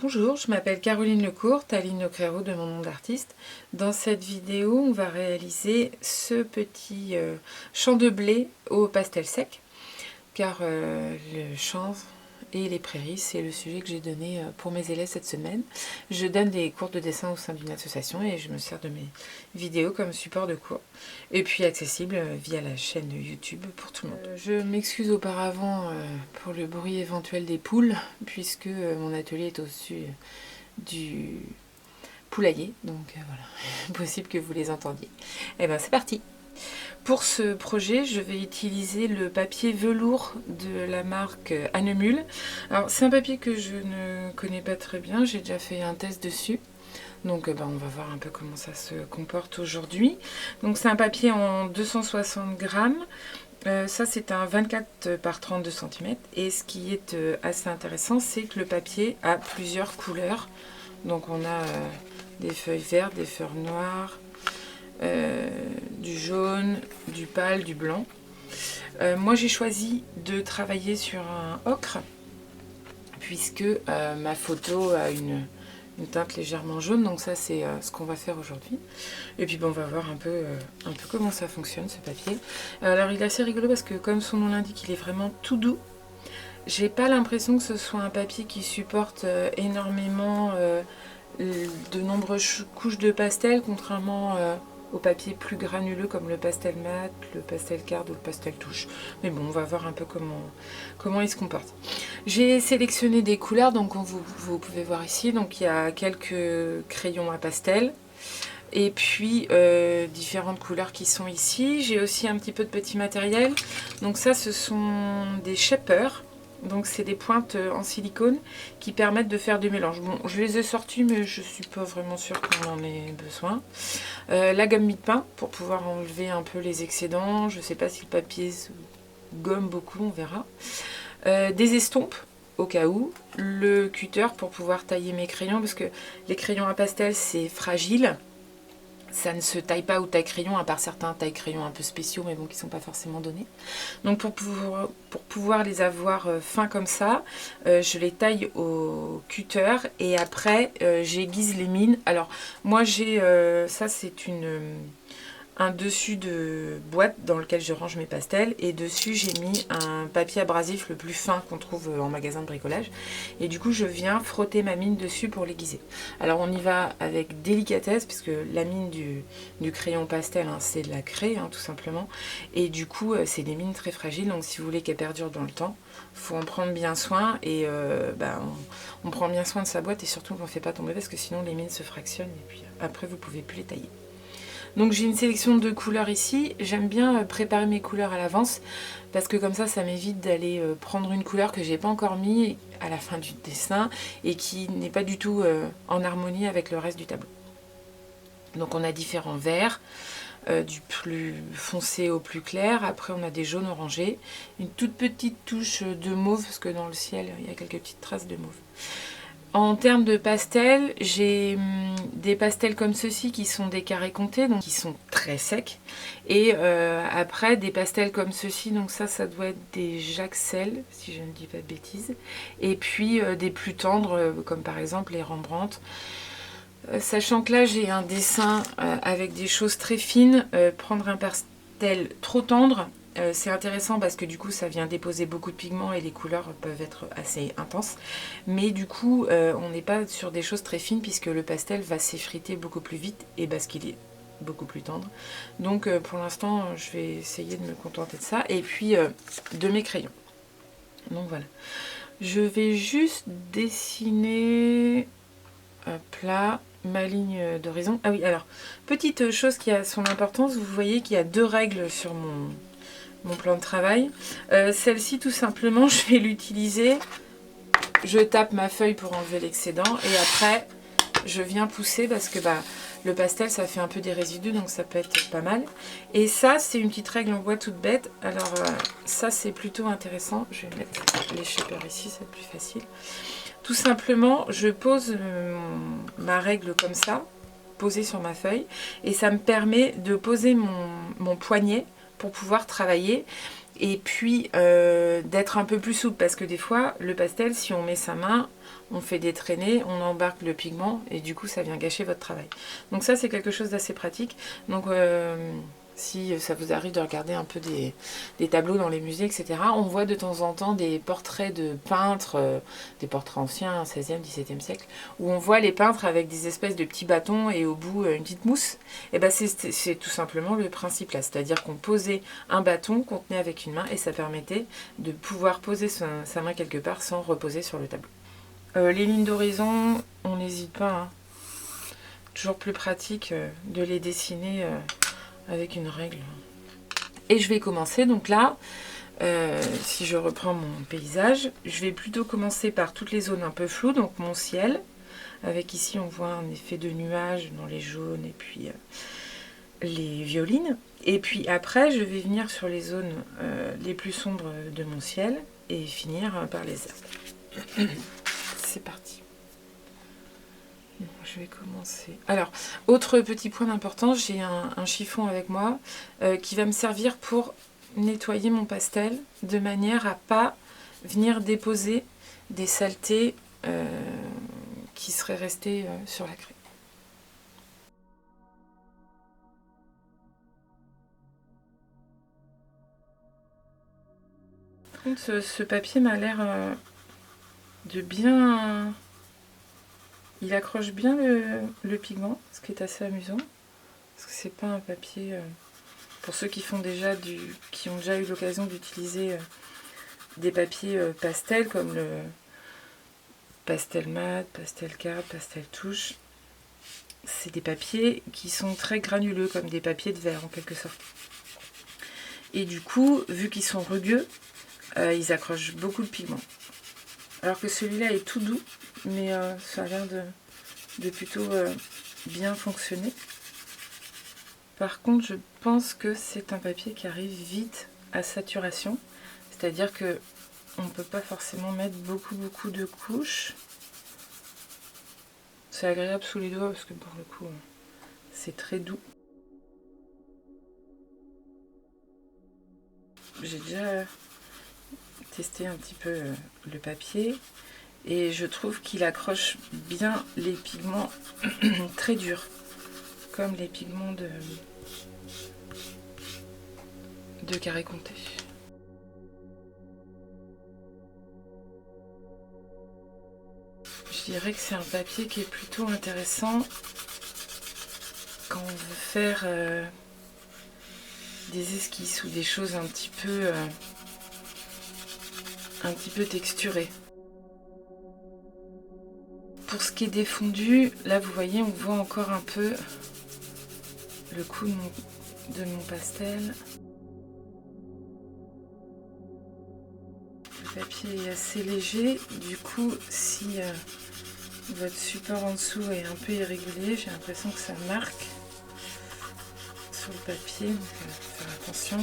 Bonjour, je m'appelle Caroline Lecourt, Aline Lecrero de mon nom d'artiste. Dans cette vidéo, on va réaliser ce petit champ de blé au pastel sec, car le champ et les prairies, c'est le sujet que j'ai donné pour mes élèves cette semaine. Je donne des cours de dessin au sein d'une association et je me sers de mes vidéos comme support de cours. Et puis accessible via la chaîne YouTube pour tout le monde. Je m'excuse auparavant pour le bruit éventuel des poules, puisque mon atelier est au-dessus du poulailler, donc voilà, possible que vous les entendiez. Et bien c'est parti. Pour ce projet, je vais utiliser le papier velours de la marque Annemule. Alors c'est un papier que je ne connais pas très bien, j'ai déjà fait un test dessus. Donc on va voir un peu comment ça se comporte aujourd'hui. Donc c'est un papier en 260 grammes. Ça c'est un 24 par 32 cm. Et ce qui est assez intéressant, c'est que le papier a plusieurs couleurs. Donc on a des feuilles vertes, des feuilles noires, du jaune, du pâle, du blanc. Moi j'ai choisi de travailler sur un ocre, puisque ma photo a une teinte légèrement jaune, donc ça c'est ce qu'on va faire aujourd'hui. Et puis on va voir un peu comment ça fonctionne ce papier. Alors il est assez rigolo parce que comme son nom l'indique, il est vraiment tout doux. J'ai pas l'impression que ce soit un papier qui supporte énormément de nombreuses couches de pastel, contrairement au papier plus granuleux comme le pastel mat, le pastel card ou le pastel touche. Mais bon, on va voir un peu comment il se comporte. J'ai sélectionné des couleurs, donc vous pouvez voir ici. Donc il y a quelques crayons à pastel. Et puis différentes couleurs qui sont ici. J'ai aussi un petit peu de petit matériel. Donc ça, ce sont des shapers. Donc c'est des pointes en silicone qui permettent de faire du mélange. Bon, je les ai sorties, mais je suis pas vraiment sûre qu'on en ait besoin. La gomme mie-de-pain pour pouvoir enlever un peu les excédents. Je sais pas si le papier se gomme beaucoup, on verra. Des estompes au cas où. Le cutter pour pouvoir tailler mes crayons, parce que les crayons à pastel c'est fragile. Ça ne se taille pas au taille-crayon, à part certains taille-crayons un peu spéciaux, mais bon, qui ne sont pas forcément donnés. Donc pour pouvoir les avoir fins comme ça, je les taille au cutter et après j'aiguise les mines. Alors moi j'ai, ça c'est un dessus de boîte dans lequel je range mes pastels, et dessus j'ai mis un papier abrasif le plus fin qu'on trouve en magasin de bricolage, et du coup je viens frotter ma mine dessus pour l'aiguiser. Alors on y va avec délicatesse puisque la mine du crayon pastel, hein, c'est de la craie tout simplement, et du coup c'est des mines très fragiles, donc si vous voulez qu'elles perdurent dans le temps, faut en prendre bien soin, et on prend bien soin de sa boîte, et surtout on ne fait pas tomber parce que sinon les mines se fractionnent et puis après vous pouvez plus les tailler. Donc j'ai une sélection de couleurs ici. J'aime bien préparer mes couleurs à l'avance parce que comme ça m'évite d'aller prendre une couleur que j'ai pas encore mis à la fin du dessin et qui n'est pas du tout en harmonie avec le reste du tableau. Donc on a différents verts, du plus foncé au plus clair. Après on a des jaunes orangés, une toute petite touche de mauve parce que dans le ciel il y a quelques petites traces de mauve. En termes de pastels, j'ai des pastels comme ceux-ci qui sont des carrés comptés, donc qui sont très secs. Et après des pastels comme ceux-ci, donc ça doit être des Jaxel, si je ne dis pas de bêtises. Et puis des plus tendres, comme par exemple les Rembrandt. Sachant que là j'ai un dessin avec des choses très fines, prendre un pastel trop tendre, c'est intéressant parce que du coup ça vient déposer beaucoup de pigments et les couleurs peuvent être assez intenses. Mais du coup on n'est pas sur des choses très fines puisque le pastel va s'effriter beaucoup plus vite et parce qu'il est beaucoup plus tendre. Donc pour l'instant je vais essayer de me contenter de ça. Et puis de mes crayons. Donc voilà. Je vais juste dessiner là ma ligne d'horizon. Ah oui, alors petite chose qui a son importance, vous voyez qu'il y a deux règles sur mon plan de travail. Celle-ci, tout simplement, je vais l'utiliser. Je tape ma feuille pour enlever l'excédent et après, je viens pousser parce que le pastel, ça fait un peu des résidus, donc ça peut être pas mal. Et ça, c'est une petite règle en bois toute bête. Alors, ça, c'est plutôt intéressant. Je vais mettre les shapers ici, c'est plus facile. Tout simplement, je pose ma règle comme ça, posée sur ma feuille, et ça me permet de poser mon poignet pour pouvoir travailler. Et puis d'être un peu plus souple, parce que des fois, le pastel, si on met sa main, on fait des traînées, on embarque le pigment, et du coup, ça vient gâcher votre travail. Donc ça, c'est quelque chose d'assez pratique. Donc si ça vous arrive de regarder un peu des tableaux dans les musées, etc., on voit de temps en temps des portraits de peintres, des portraits anciens, 16e, 17e siècle, où on voit les peintres avec des espèces de petits bâtons et au bout une petite mousse. Et ben c'est tout simplement le principe là, c'est-à-dire qu'on posait un bâton qu'on tenait avec une main et ça permettait de pouvoir poser sa main quelque part sans reposer sur le tableau. Les lignes d'horizon, on n'hésite pas, hein. Toujours plus pratique de les dessiner avec une règle. Et je vais commencer, donc là, si je reprends mon paysage, je vais plutôt commencer par toutes les zones un peu floues, donc mon ciel, avec ici on voit un effet de nuage dans les jaunes et puis les violines. Et puis après, je vais venir sur les zones les plus sombres de mon ciel et finir par les herbes. C'est parti. Je vais commencer. Alors, autre petit point d'importance, j'ai un chiffon avec moi qui va me servir pour nettoyer mon pastel de manière à pas venir déposer des saletés qui seraient restées sur la craie. Ce papier m'a l'air de bien... Il accroche bien le pigment, ce qui est assez amusant. Parce que c'est pas un papier... pour ceux qui ont déjà eu l'occasion d'utiliser des papiers pastels comme le pastel mat, pastel carte, pastel touche. C'est des papiers qui sont très granuleux, comme des papiers de verre en quelque sorte. Et du coup, vu qu'ils sont rugueux, ils accrochent beaucoup de pigment. Alors que celui-là est tout doux, mais ça a l'air de plutôt bien fonctionner. Par contre, je pense que c'est un papier qui arrive vite à saturation, c'est-à-dire que on ne peut pas forcément mettre beaucoup de couches. C'est agréable sous les doigts parce que pour le coup, c'est très doux. J'ai déjà testé un petit peu le papier et je trouve qu'il accroche bien les pigments très durs, comme les pigments de carré comté. Je dirais que c'est un papier qui est plutôt intéressant quand on veut faire des esquisses ou des choses un petit peu texturées. Pour ce qui est des fondus, là vous voyez, on voit encore un peu le coup de mon pastel. Le papier est assez léger, du coup si votre support en dessous est un peu irrégulier, j'ai l'impression que ça marque sur le papier, donc faire attention.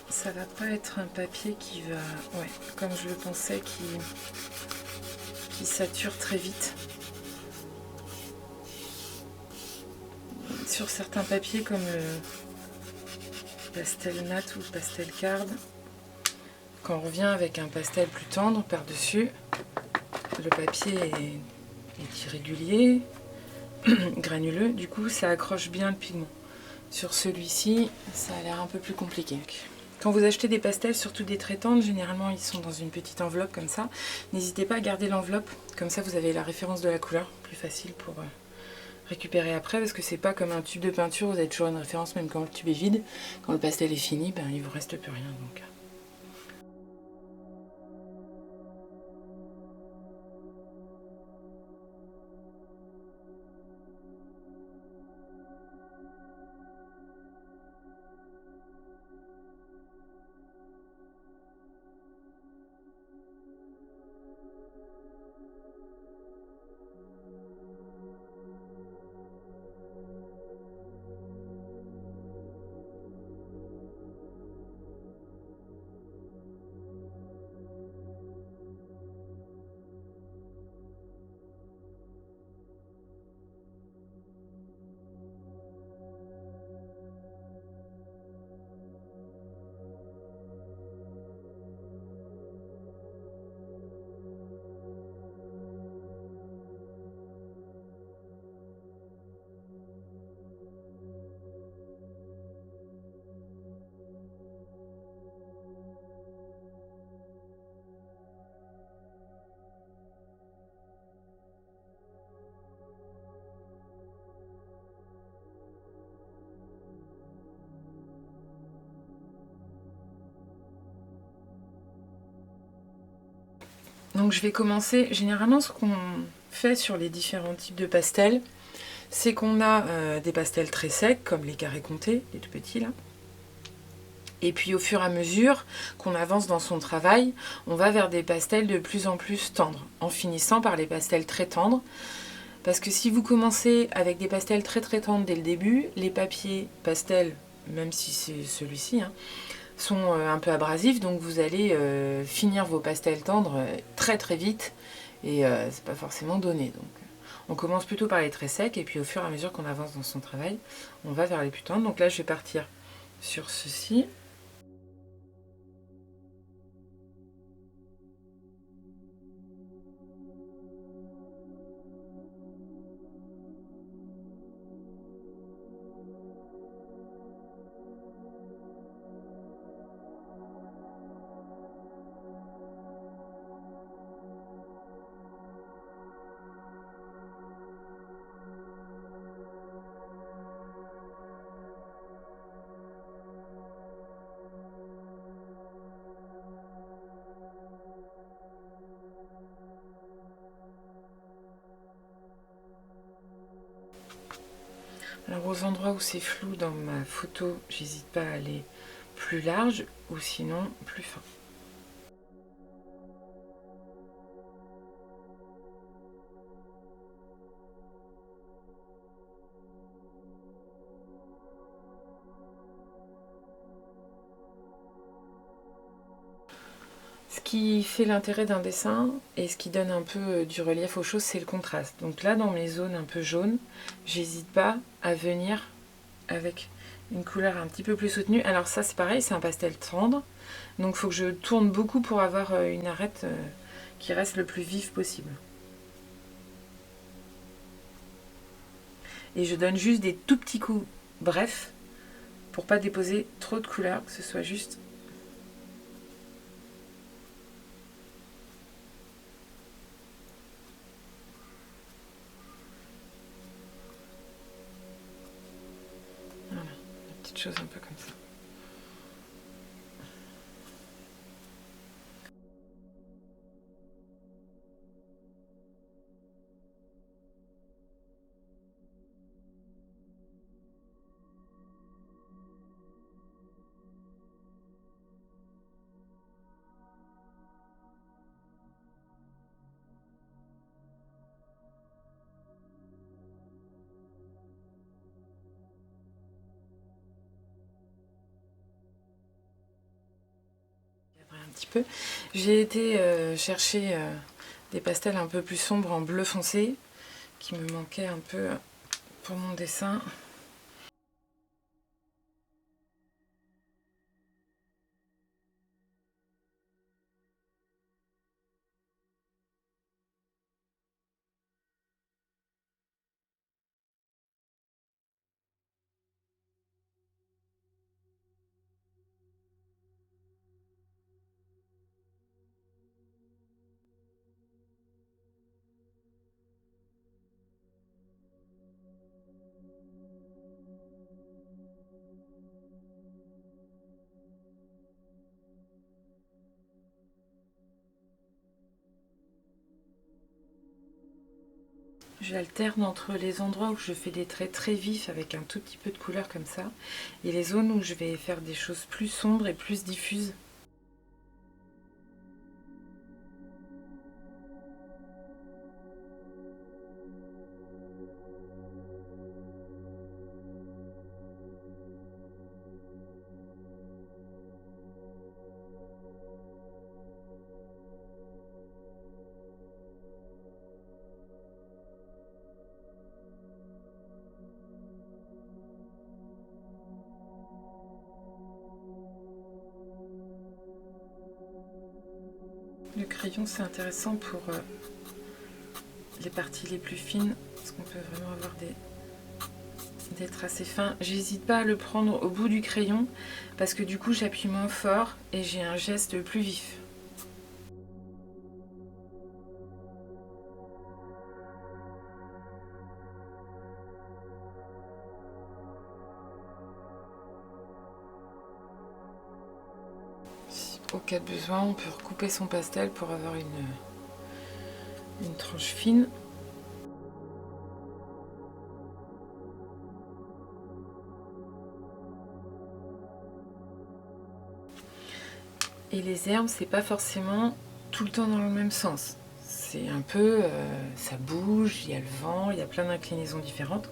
Ça va pas être un papier qui va, ouais, comme je le pensais, qui sature très vite. Sur certains papiers comme le pastel mat ou le pastel card, quand on revient avec un pastel plus tendre par-dessus, le papier est irrégulier, granuleux, du coup ça accroche bien le pigment. Sur celui-ci, ça a l'air un peu plus compliqué. Quand vous achetez des pastels, surtout des très tendres, généralement ils sont dans une petite enveloppe comme ça. N'hésitez pas à garder l'enveloppe, comme ça vous avez la référence de la couleur, plus facile pour récupérer après, parce que c'est pas comme un tube de peinture, vous avez toujours une référence même quand le tube est vide. Quand le pastel est fini, ben, il vous reste plus rien. Donc. Donc je vais commencer, généralement ce qu'on fait sur les différents types de pastels, c'est qu'on a des pastels très secs, comme les carrés comtés, les tout petits là. Et puis au fur et à mesure qu'on avance dans son travail, on va vers des pastels de plus en plus tendres, en finissant par les pastels très tendres. Parce que si vous commencez avec des pastels très très tendres dès le début, les papiers pastels, même si c'est celui-ci, hein, sont un peu abrasifs, donc vous allez finir vos pastels tendres très très vite, et c'est pas forcément donné. Donc on commence plutôt par les très secs, et puis au fur et à mesure qu'on avance dans son travail, on va vers les plus tendres. Donc là je vais partir sur ceci. Alors aux endroits où c'est flou dans ma photo, j'hésite pas à aller plus large ou sinon plus fin. Ce qui fait l'intérêt d'un dessin et ce qui donne un peu du relief aux choses, c'est le contraste. Donc là, dans mes zones un peu jaunes, j'hésite pas à venir avec une couleur un petit peu plus soutenue. Alors ça, c'est pareil, c'est un pastel tendre. Donc il faut que je tourne beaucoup pour avoir une arête qui reste le plus vive possible. Et je donne juste des tout petits coups brefs pour pas déposer trop de couleurs, que ce soit juste. Voilà, des petites choses un peu comme ça. Un petit peu. J'ai été chercher des pastels un peu plus sombres en bleu foncé qui me manquaient un peu pour mon dessin. J'alterne entre les endroits où je fais des traits très vifs avec un tout petit peu de couleur comme ça et les zones où je vais faire des choses plus sombres et plus diffuses. Le crayon c'est intéressant pour les parties les plus fines parce qu'on peut vraiment avoir des traits assez fins. J'hésite pas à le prendre au bout du crayon parce que du coup j'appuie moins fort et j'ai un geste plus vif. Au cas de besoin, on peut recouper son pastel pour avoir une tranche fine. Et les herbes, c'est pas forcément tout le temps dans le même sens. C'est un peu, ça bouge, il y a le vent, il y a plein d'inclinaisons différentes.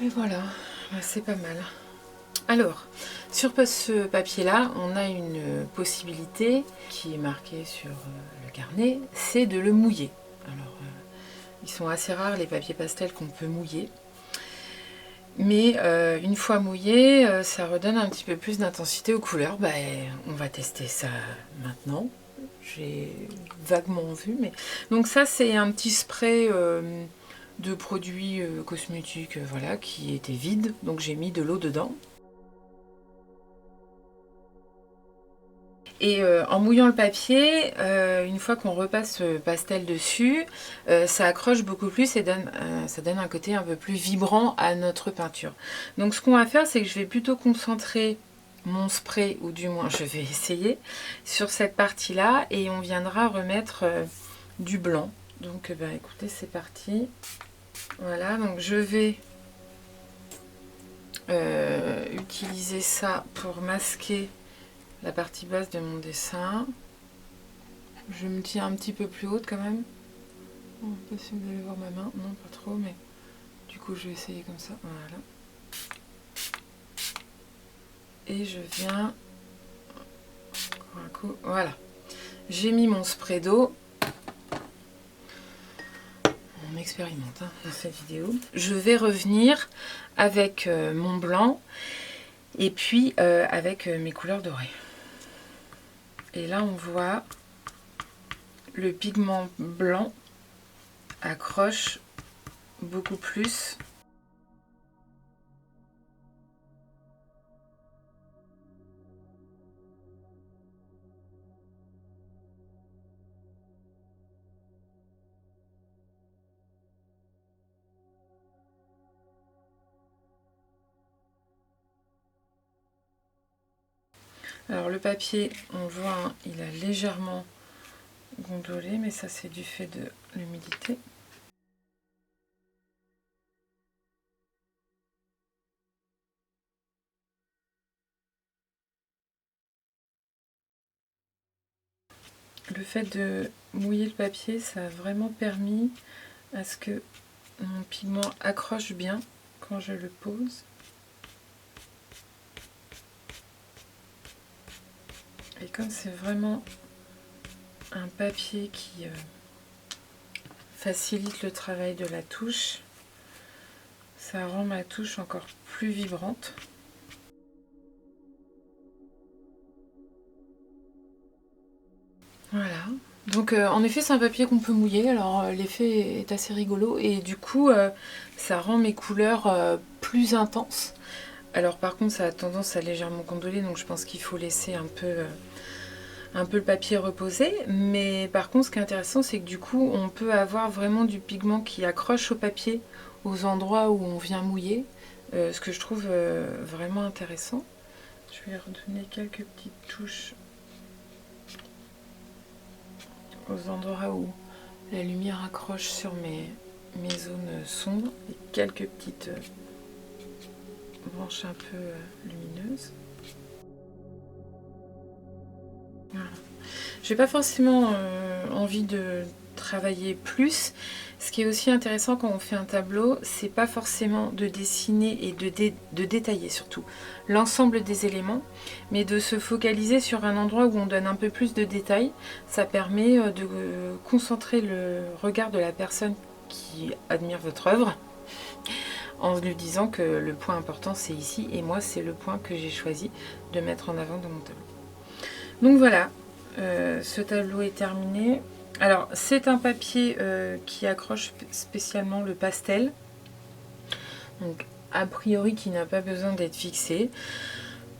Et voilà, c'est pas mal. Alors, sur ce papier-là, on a une possibilité qui est marquée sur le carnet, c'est de le mouiller. Alors, ils sont assez rares les papiers pastels qu'on peut mouiller. Mais une fois mouillé, ça redonne un petit peu plus d'intensité aux couleurs. Bah, on va tester ça maintenant. J'ai vaguement vu, mais... Donc ça, c'est un petit spray de produits cosmétiques, voilà, qui était vide. Donc j'ai mis de l'eau dedans. Et en mouillant le papier, une fois qu'on repasse le pastel dessus, ça accroche beaucoup plus et ça donne un côté un peu plus vibrant à notre peinture. Donc ce qu'on va faire, c'est que je vais plutôt concentrer mon spray, ou du moins je vais essayer, sur cette partie-là et on viendra remettre du blanc. Donc bah, écoutez, c'est parti. Voilà, donc je vais utiliser ça pour masquer la partie basse de mon dessin. Je me tiens un petit peu plus haute quand même. Je ne sais pas si vous allez voir ma main. Non, pas trop, mais du coup, je vais essayer comme ça. Voilà. Et je viens... Un coup. Voilà. J'ai mis mon spray d'eau. On expérimente dans cette vidéo. Je vais revenir avec mon blanc et puis avec mes couleurs dorées. Et là, on voit le pigment blanc accroche beaucoup plus. Alors le papier, on le voit, hein, il a légèrement gondolé, mais ça c'est du fait de l'humidité. Le fait de mouiller le papier, ça a vraiment permis à ce que mon pigment accroche bien quand je le pose. Et comme c'est vraiment un papier qui facilite le travail de la touche, ça rend ma touche encore plus vibrante. Voilà. Donc en effet c'est un papier qu'on peut mouiller, alors l'effet est assez rigolo et du coup ça rend mes couleurs plus intenses. Alors par contre ça a tendance à légèrement gondoler, donc je pense qu'il faut laisser un peu le papier reposer. Mais par contre ce qui est intéressant c'est que du coup on peut avoir vraiment du pigment qui accroche au papier aux endroits où on vient mouiller, ce que je trouve vraiment intéressant. Je vais redonner quelques petites touches aux endroits où la lumière accroche sur mes zones sombres et quelques petites branches un peu lumineuses. Voilà. J'ai pas forcément envie de travailler plus. Ce qui est aussi intéressant quand on fait un tableau, c'est pas forcément de dessiner et de détailler surtout l'ensemble des éléments, mais de se focaliser sur un endroit où on donne un peu plus de détails. Ça permet de concentrer le regard de la personne qui admire votre œuvre en lui disant que le point important c'est ici, et moi c'est le point que j'ai choisi de mettre en avant dans mon tableau. Donc voilà, ce tableau est terminé. Alors c'est un papier qui accroche spécialement le pastel, donc a priori qui n'a pas besoin d'être fixé.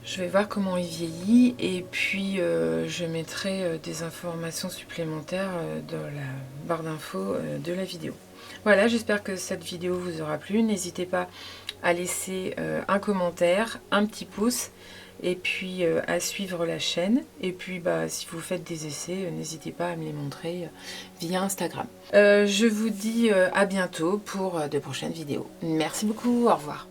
Je vais voir comment il vieillit et puis je mettrai des informations supplémentaires dans la barre d'infos de la vidéo. Voilà, j'espère que cette vidéo vous aura plu. N'hésitez pas à laisser un commentaire, un petit pouce et puis à suivre la chaîne. Et puis si vous faites des essais, n'hésitez pas à me les montrer via Instagram. Je vous dis à bientôt pour de prochaines vidéos. Merci beaucoup, au revoir.